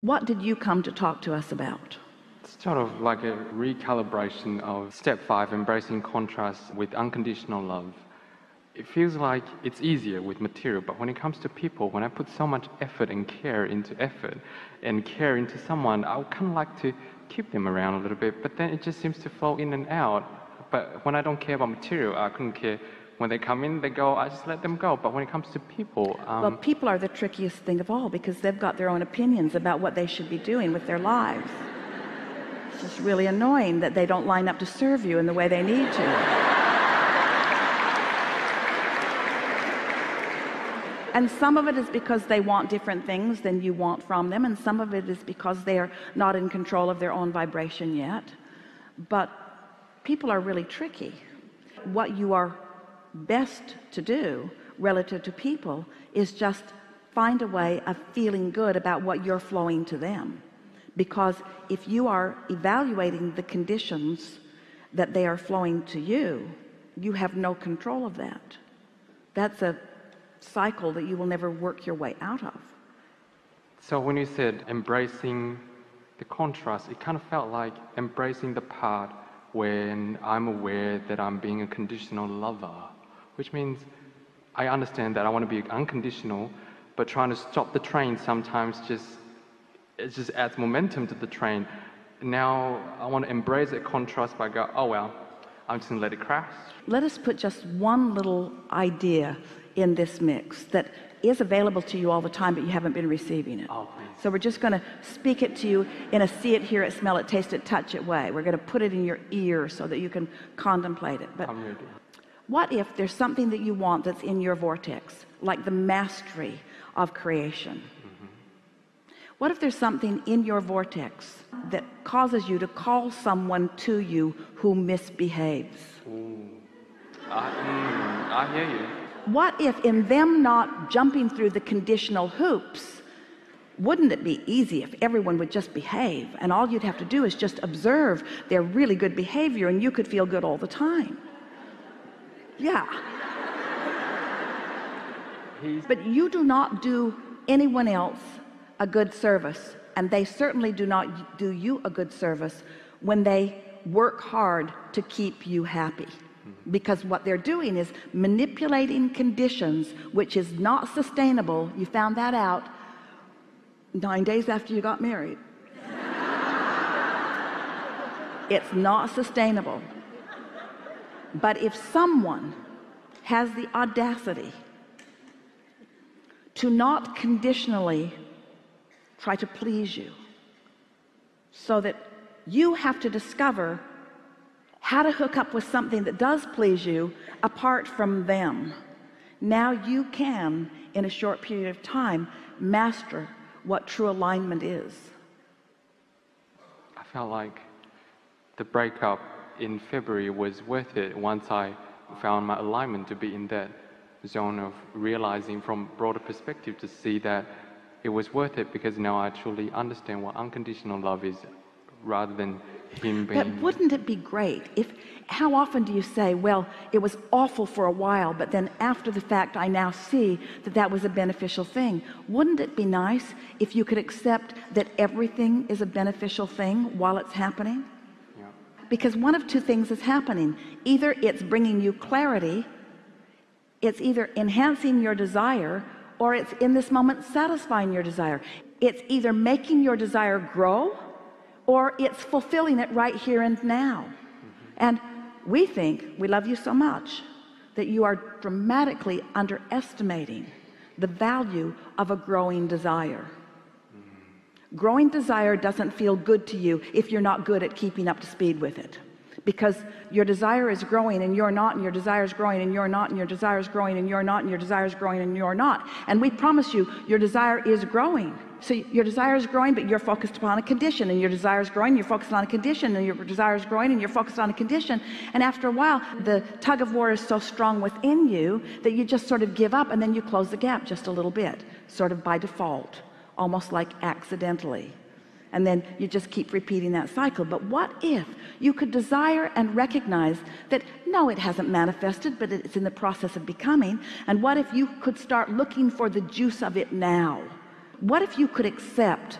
What did you come to talk to us about? It's sort of like a recalibration of step 5, embracing contrast with unconditional love. It feels like it's easier with material, but when it comes to people, when I put so much effort and care into someone, I would kind of like to keep them around a little bit, but then it just seems to flow in and out. But when I don't care about material, I couldn't care. When they come in, they go, I just let them go. But when it comes to people... Well, people are the trickiest thing of all, because they've got their own opinions about what they should be doing with their lives. It's just really annoying that they don't line up to serve you in the way they need to. And some of it is because they want different things than you want from them, and some of it is because they are not in control of their own vibration yet. But people are really tricky. What you are best to do relative to people is just find a way of feeling good about what you're flowing to them, because if you are evaluating the conditions that they are flowing to you, you have no control of that. That's a cycle that you will never work your way out of. So when you said embracing the contrast, it kind of felt like embracing the part when I'm aware that I'm being a conditional lover, which means I understand that I want to be unconditional, but trying to stop the train sometimes it just adds momentum to the train. Now I want to embrace that contrast by go, oh well, I'm just gonna let it crash. Let us put just one little idea in this mix that is available to you all the time, but you haven't been receiving it. Oh, please. So we're just going to speak it to you in a see it, hear it, smell it, taste it, touch it way. We're going to put it in your ear so that you can contemplate it. But I'm ready. what if there's something that you want that's in your vortex, like the mastery of creation? What if there's something in your vortex that causes you to call someone to you who misbehaves? Ooh. I hear you. What if in them not jumping through the conditional hoops, wouldn't it be easy if everyone would just behave, and all you'd have to do is just observe their really good behavior and you could feel good all the time? Yeah. But you do not do anyone else a good service, and they certainly do not do you a good service when they work hard to keep you happy, because what they're doing is manipulating conditions, which is not sustainable. You found that out 9 days after you got married. It's not sustainable. But if someone has the audacity to not conditionally try to please you, so that you have to discover how to hook up with something that does please you apart from them, now you can, in a short period of time, master what true alignment is. I felt like the breakup in February was worth it once I found my alignment to be in that zone of realizing from broader perspective, to see that it was worth it, because now I truly understand what unconditional love is, rather than him being... But wouldn't it be great if, how often do you say, well, it was awful for a while, but then after the fact I now see that that was a beneficial thing? Wouldn't it be nice if you could accept that everything is a beneficial thing while it's happening? Yeah. Because one of two things is happening. Either it's bringing you clarity, it's either enhancing your desire, or it's in this moment satisfying your desire. It's either making your desire grow, or it's fulfilling it right here and now. And we think we love you so much that you are dramatically underestimating the value of a growing desire. Growing desire doesn't feel good to you if you're not good at keeping up to speed with it, because your desire is growing and you're not, and your desire is growing and you're not, and your desire is growing and you're not, and your desire is growing and you're not. And we promise you your desire is growing. So your desire is growing, but you're focused upon a condition, and your desire is growing, you're focused on a condition, and your desire is growing and you're focused on a condition. And after a while, the tug of war is so strong within you that you just sort of give up, and then you close the gap just a little bit, sort of by default, almost like accidentally. And then you just keep repeating that cycle. But what if you could desire and recognize that no, it hasn't manifested, but it's in the process of becoming? And what if you could start looking for the juice of it now? What if you could accept